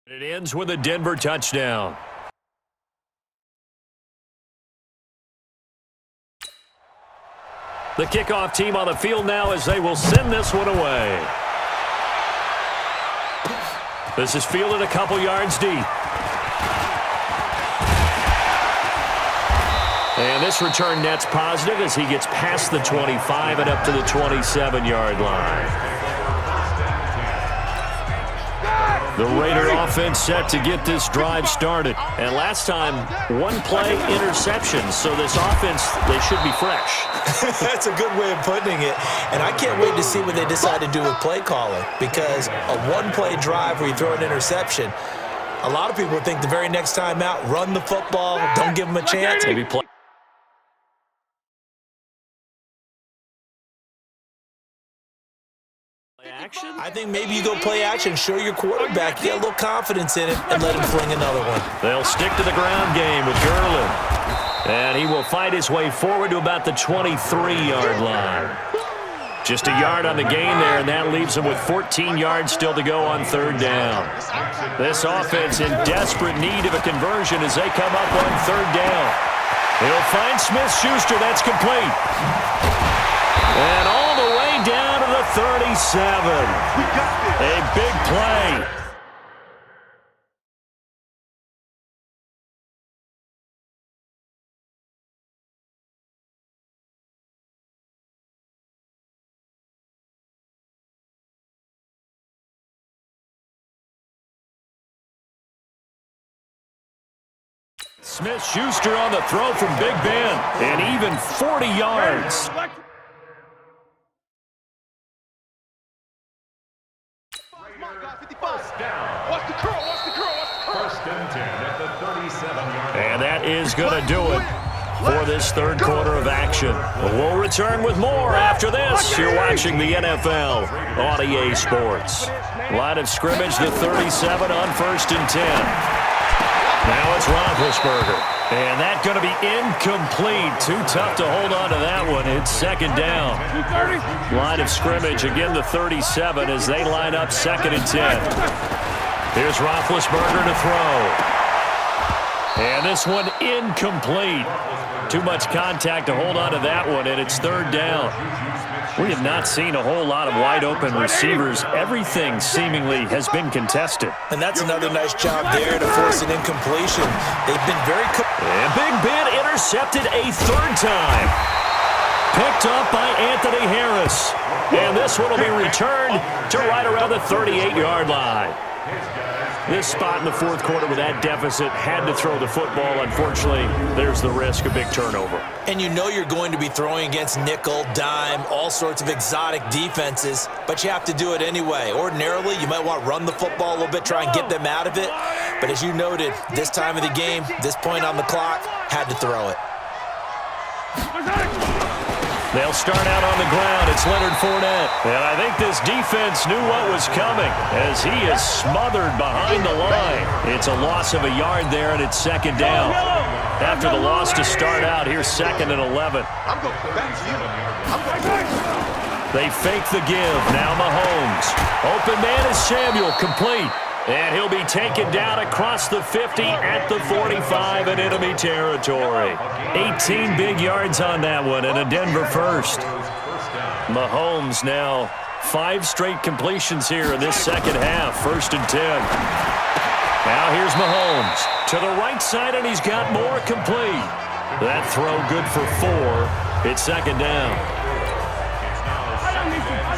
It ends with a Denver touchdown. The kickoff team on the field now as they will send this one away. This is fielded a couple yards deep. And this return net's positive as he gets past the 25 and up to the 27-yard line. The Raider offense set to get this drive started. And last time, one play interception. So this offense, they should be fresh. That's a good way of putting it. And I can't wait to see what they decide to do with play calling. Because a one-play drive where you throw an interception, a lot of people think the very next time out, run the football, don't give them a chance. Maybe play. Action? I think maybe you go play action, show your quarterback, get a little confidence in it, and let him fling another one. They'll stick to the ground game with Gurley. And he will fight his way forward to about the 23-yard line. Just a yard on the gain there, and that leaves him with 14 yards still to go on third down. This offense in desperate need of a conversion as they come up on third down. He'll find Smith-Schuster. That's complete. And all the way down to the 37. A big play. Smith-Schuster on the throw from Big Ben. And even 40 yards. And that is going to do it for this third quarter of action. We'll return with more after this. You're watching the NFL on EA Sports. Line of scrimmage, the 37 on 1st and 10. Now it's Roethlisberger. And that's going to be incomplete. Too tough to hold on to that one. It's second down. Line of scrimmage, again the 37 as they line up 2nd and 10. Here's Roethlisberger to throw. And this one incomplete. Too much contact to hold on to that one, and it's third down. We have not seen a whole lot of wide-open receivers. Everything seemingly has been contested. And that's another nice job there to force an incompletion. They've been very... And Big Ben intercepted a third time. Picked up by Anthony Harris. And this one will be returned to right around the 38-yard line. This spot in the fourth quarter with that deficit had to throw the football. Unfortunately, there's the risk of big turnover. And you know you're going to be throwing against nickel, dime, all sorts of exotic defenses, but you have to do it anyway. Ordinarily, you might want to run the football a little bit, try and get them out of it. But as you noted, this time of the game, this point on the clock, had to throw it. They'll start out on the ground. It's Leonard Fournette. And I think this defense knew what was coming as he is smothered behind the line. It's a loss of a yard there, and it's second down. After the loss to start out, here's 2nd and 11. They fake the give. Now Mahomes. Open man is Samuel. Complete. And he'll be taken down across the 50 at the 45 in enemy territory. 18 big yards on that one and a Denver first. Mahomes now 5 straight completions here in this second half. 1st and 10. Now here's Mahomes to the right side, and he's got more complete. That throw good for 4. It's second down.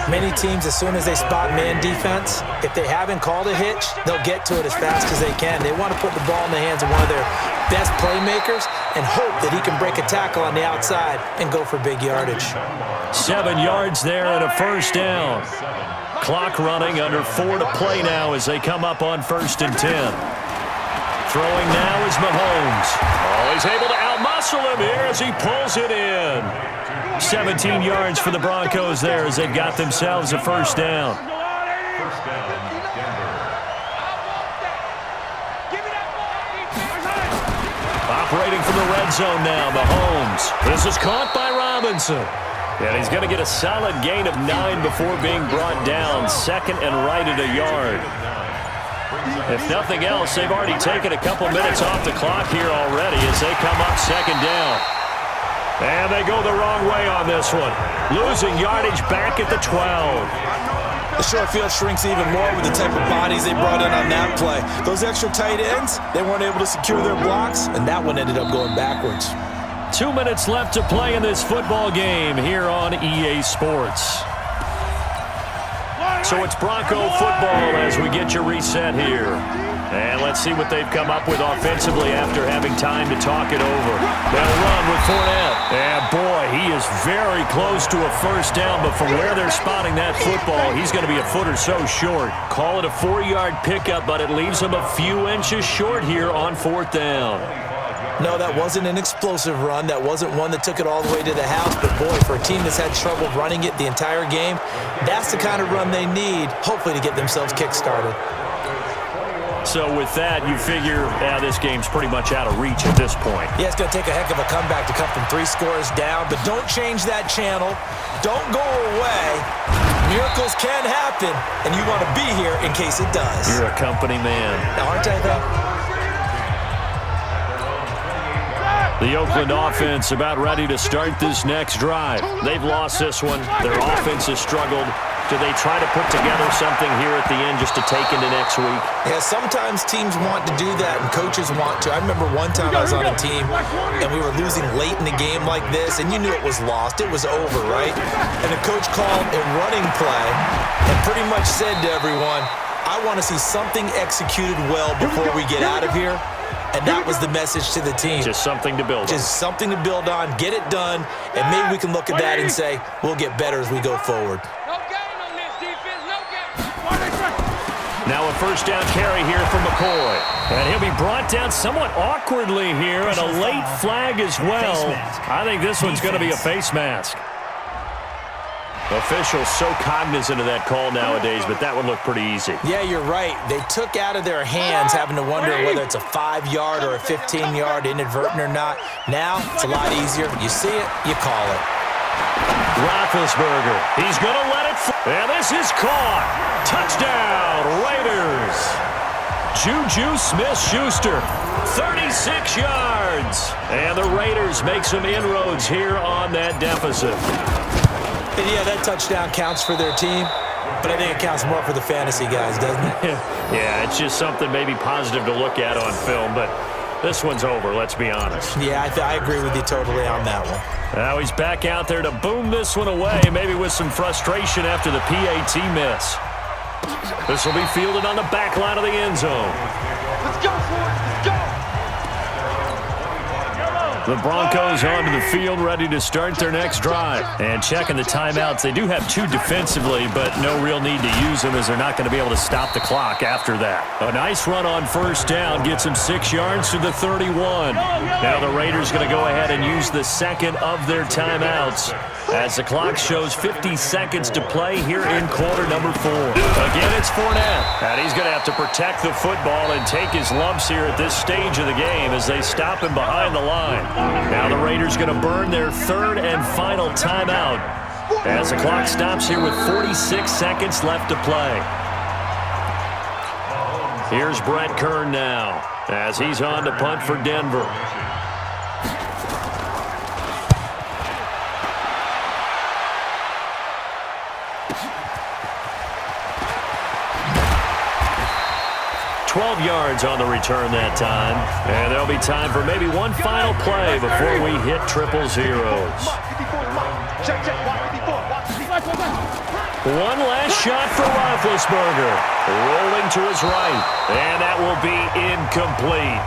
Many teams, as soon as they spot man defense, if they haven't called a hitch, they'll get to it as fast as they can. They want to put the ball in the hands of one of their best playmakers and hope that he can break a tackle on the outside and go for big yardage. 7 yards there and a first down. Clock running, under 4 to play now as they come up on 1st and 10. Throwing now is Mahomes. Oh, he's able to outmuscle him here as he pulls it in. 17 yards for the Broncos there as they've got themselves a first down. Operating from the red zone now, Mahomes. This is caught by Robinson. And he's going to get a solid gain of 9 before being brought down. 2nd and right at a yard. If nothing else, they've already taken a couple minutes off the clock here already as they come up second down. And they go the wrong way on this one. Losing yardage back at the 12. The short field shrinks even more with the type of bodies they brought in on that play. Those extra tight ends, they weren't able to secure their blocks, and that one ended up going backwards. 2 minutes left to play in this football game here on EA Sports. So it's Bronco football as we get you reset here. And let's see what they've come up with offensively after having time to talk it over. They'll run with Fournette. And boy, he is very close to a first down, but from where they're spotting that football, he's going to be a foot or so short. Call it a 4-yard pickup, but it leaves him a few inches short here on fourth down. No, that wasn't an explosive run. That wasn't one that took it all the way to the house. But, boy, for a team that's had trouble running it the entire game, that's the kind of run they need, hopefully, to get themselves kick-started. So with that, you figure this game's pretty much out of reach at this point. Yeah, it's going to take a heck of a comeback to come from 3 scores down. But don't change that channel. Don't go away. Miracles can happen, and you want to be here in case it does. You're a company man. Aren't I, though? The Oakland offense about ready to start this next drive. They've lost this one. Their offense has struggled. Do they try to put together something here at the end just to take into next week? Yeah, sometimes teams want to do that and coaches want to. I remember one time I was on a team and we were losing late in the game like this, and you knew it was lost. It was over, right? And the coach called a running play and pretty much said to everyone, I want to see something executed well before we get out of here. And that was the message to the team. Just something to build on. Just something to build on, get it done, and maybe we can look at that and say, we'll get better as we go forward. Now a first down carry here for McCoy. And he'll be brought down somewhat awkwardly here, and a late flag as well. I think this one's going to be a face mask. Officials so cognizant of that call nowadays, but that would look pretty easy. Yeah, you're right. They took out of their hands having to wonder whether it's a 5-yard or a 15-yard inadvertent or not. Now, it's a lot easier. You see it, you call it. Roethlisberger, he's going to let it fly. And this is caught. Touchdown, Raiders. Juju Smith-Schuster, 36 yards. And the Raiders make some inroads here on that deficit. And yeah, that touchdown counts for their team, but I think it counts more for the fantasy guys, doesn't it? Yeah, it's just something maybe positive to look at on film, but this one's over, let's be honest. Yeah, I agree with you totally on that one. Now he's back out there to boom this one away, maybe with some frustration after the PAT miss. This will be fielded on the back line of the end zone. Let's go, Ford. Let's go. The Broncos onto the field, ready to start their next drive. And checking the timeouts, they do have 2 defensively, but no real need to use them as they're not going to be able to stop the clock after that. A nice run on first down gets them 6 yards to the 31. Now the Raiders going to go ahead and use the second of their timeouts as the clock shows 50 seconds to play here in quarter number 4. Again, it's Fournette. And he's going to have to protect the football and take his lumps here at this stage of the game as they stop him behind the line. Now the Raiders going to burn their 3rd and final timeout as the clock stops here with 46 seconds left to play. Here's Brett Kern now as he's on to punt for Denver. Yards on the return that time. And there'll be time for maybe one final play before we hit triple zeros. One last shot for Roethlisberger. Rolling to his right. And that will be incomplete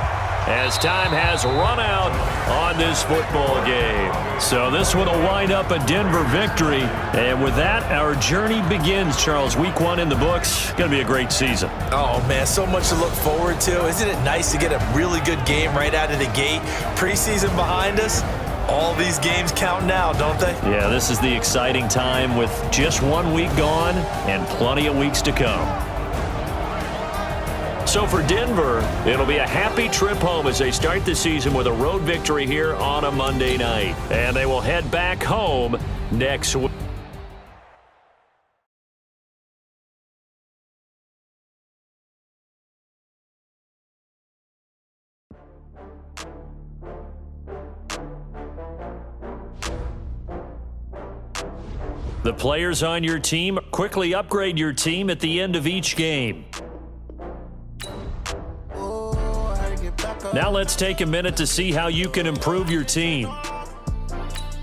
as time has run out on this football game. So this one will wind up a Denver victory. And with that, our journey begins, Charles. Week 1 in the books. Going to be a great season. Oh, man, so much to look forward to. Isn't it nice to get a really good game right out of the gate? Preseason behind us. All these games count now, don't they? Yeah, this is the exciting time with just 1 week gone and plenty of weeks to come. So for Denver, it'll be a happy trip home as they start the season with a road victory here on a Monday night. And they will head back home next week. The players on your team quickly upgrade your team at the end of each game. Now let's take a minute to see how you can improve your team.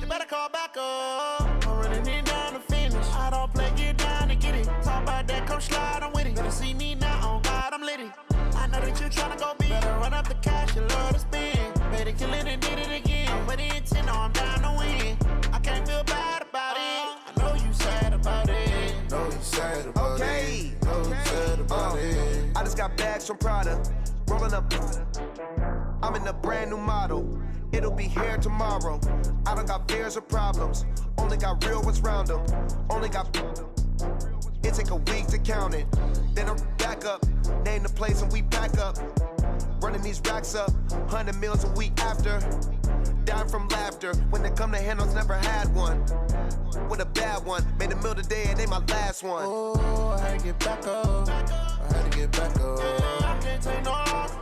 You better call back up. I'm running it down to finish. I don't play, get down to get it. Talk about that, come slide, I'm with it. Better see me now, on God, I'm litty. I know that you tryna go big. Better run up the cash, you love to spend. Better kill it and did it again. But the intent, no, I'm down to win. I can't feel bad about it. I know you sad about it. Know you sad about it. Know you sad about it. I just got bags from Prada. Rolling up. I'm in a brand new model. It'll be here tomorrow. I don't got fears or problems. Only got real ones round them. Only got. It take a week to count it. Then I'm back up. Name the place and we pack up. Running these racks up. 100 meals a week after. Down from laughter. When they come to handles, never had one. With a bad one. Made a meal today and ain't my last one. Oh, I had to get back up. I had to get back up. I can't take no off.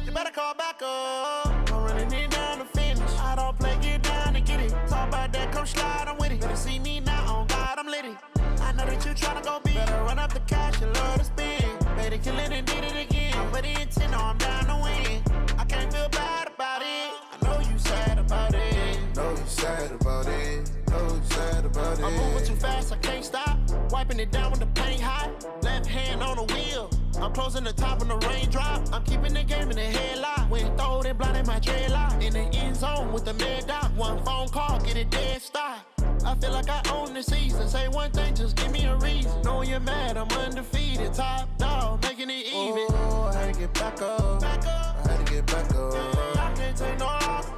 You better call back up. I'm running it down to finish. I don't play, get down to get it. Talk about that, come slide, I'm with it. Better see me now, on God, I'm litty. I know that you tryna go big. Better run up the cash, you love to spend. Better kill it and did it again. But the intent, no, I'm down to win. I can't feel bad about it. I know you sad about it. Know you sad about it. Know you sad about it. I'm moving too fast, I can't stop. Wiping it down with the paint hot. Left hand on the wheel. I'm closing the top when the raindrop. I'm keeping the game in the headlock. When throwed and blinded my dreadlock. In the end zone with the mad dot. One phone call, get it dead stop. I feel like I own the season. Say one thing, just give me a reason. Knowing you're mad, I'm undefeated. Top dog, making it even. Oh, I had to get back up. I had to get back up. I can't take no off.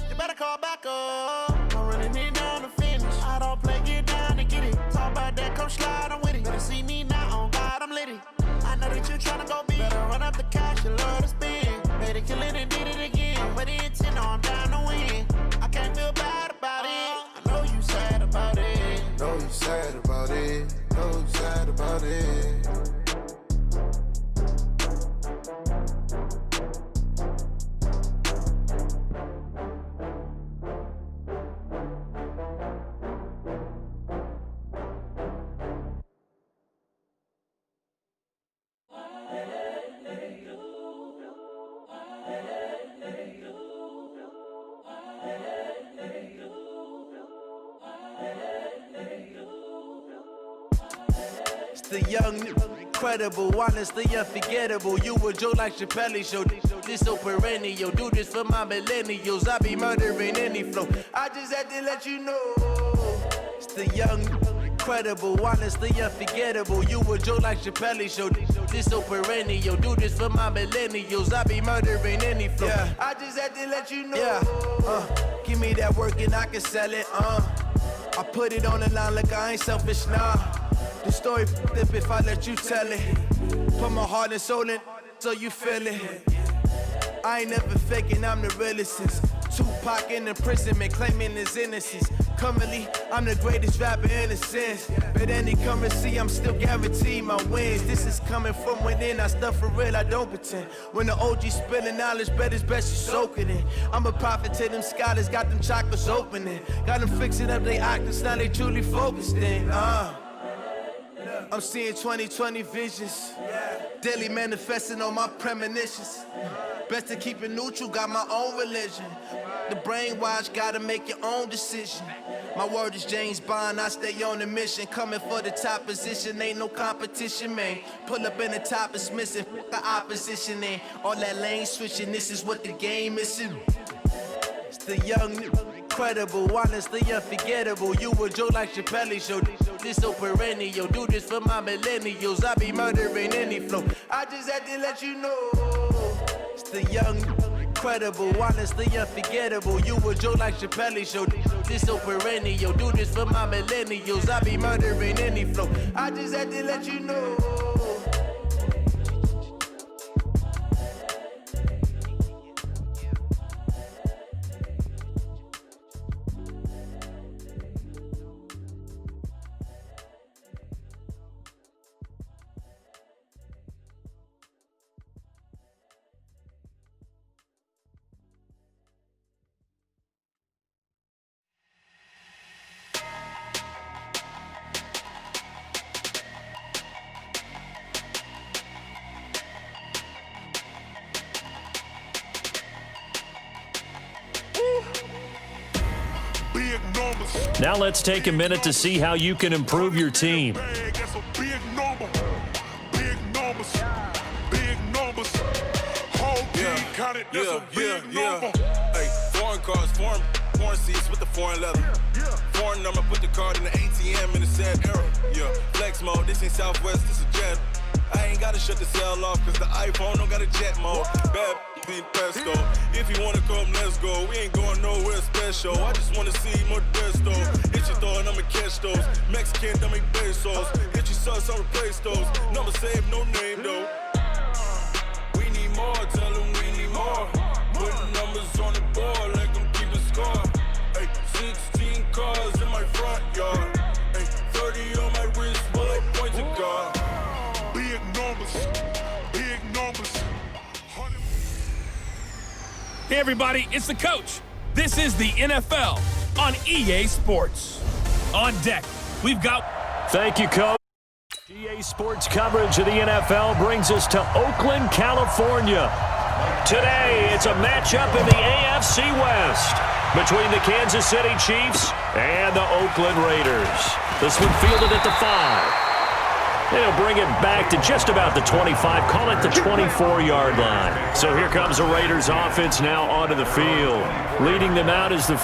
You better call back up. I'm running it down to finish. I don't play, get down to get it. Talk about that, come slide, I'm with it. Better see me now, on God, I'm litty. I know that you tryna go big. Better run up the cash, you love to spend. Better kill it and did it again. But the intent, no, I'm down to win. I can't feel bad about it. I know you sad about it. Know you sad about it. Know you sad about it. The young, incredible, honestly unforgettable. You a Joe like Chappelle show. This so perennial. Do this for my millennials. I be murdering any flow. I just had to let you know. It's the young, incredible, honestly unforgettable. You a Joe like Chappelle show. This so perennial. Do this for my millennials. I be murdering any flow. Yeah. I just had to let you know. Yeah. Give me that work and I can sell it. I put it on the line like I ain't selfish, nah. The story flip if I let you tell it. Put my heart and soul in so you feel it. I ain't never faking, I'm the realest since Tupac in imprisonment, claiming his innocence. Currently, I'm the greatest rapper in a sense. But any currency, I'm still guaranteed my wins. This is coming from within, I stuff for real, I don't pretend. When the OG spilling knowledge, bet it's best you soak it in. I'm a prophet to them scholars, got them chakras opening. Got them fixing up they octaves, now they truly focused in. I'm seeing 2020 visions. Daily manifesting on my premonitions. Best to keep it neutral, got my own religion. The brainwash, gotta make your own decision. My word is James Bond, I stay on the mission. Coming for the top position, ain't no competition, man. Pull up in the top, it's missing, the opposition ain't. All that lane switching, this is what the game missing. It's the young, incredible, honestly unforgettable. You a Joe like Chappelle show. This so perennial. Do this for my millennials. I be murdering any flow. I just had to let you know. It's the young, incredible, honestly unforgettable. You a Joe like Chappelle show. This so perennial. Do this for my millennials. I be murdering any flow. I just had to let you know. Now let's take a minute to see how you can improve your team. Hey, foreign cars, foreign seats with the foreign leather. Foreign number, put the card in the ATM in the sad era. Yeah, flex mode, this ain't Southwest, this is Jet. I ain't gotta shut the cell off, cause the iPhone don't got a jet mode. Bad be pesto. If you wanna come, let's go. We ain't going nowhere special. I just wanna see more desto. Hit your throw and I'ma catch those. Mexican, dummy pesos. Hit your sauce, I'll replace those. Number saved, no name though. We need more, tell them we need more. Putting numbers on the board, like them keeping score. Hey, 16 cars in my front yard. Hey, 30 on my wrist, bullet point to God. Big numbers, big numbers. Hey everybody, it's the coach. This is the NFL on EA Sports. On deck, we've got... Thank you, Coach. EA Sports coverage of the NFL brings us to Oakland, California. Today, it's a matchup in the AFC West between the Kansas City Chiefs and the Oakland Raiders. This one fielded at the 5. They'll bring it back to just about the 25, call it the 24-yard line. So here comes the Raiders offense now onto the field. Leading them out is the...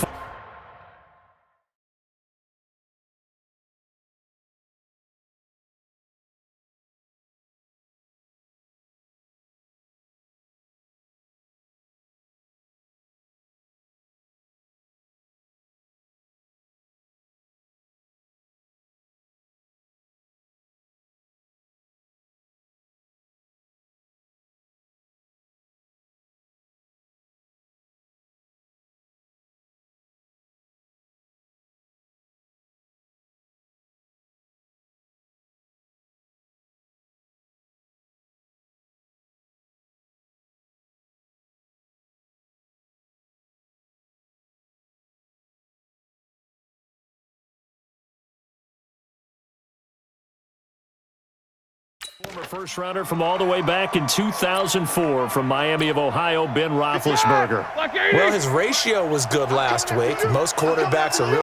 Former first-rounder from all the way back in 2004 from Miami of Ohio, Ben Roethlisberger. Well, his ratio was good last week. Most quarterbacks are really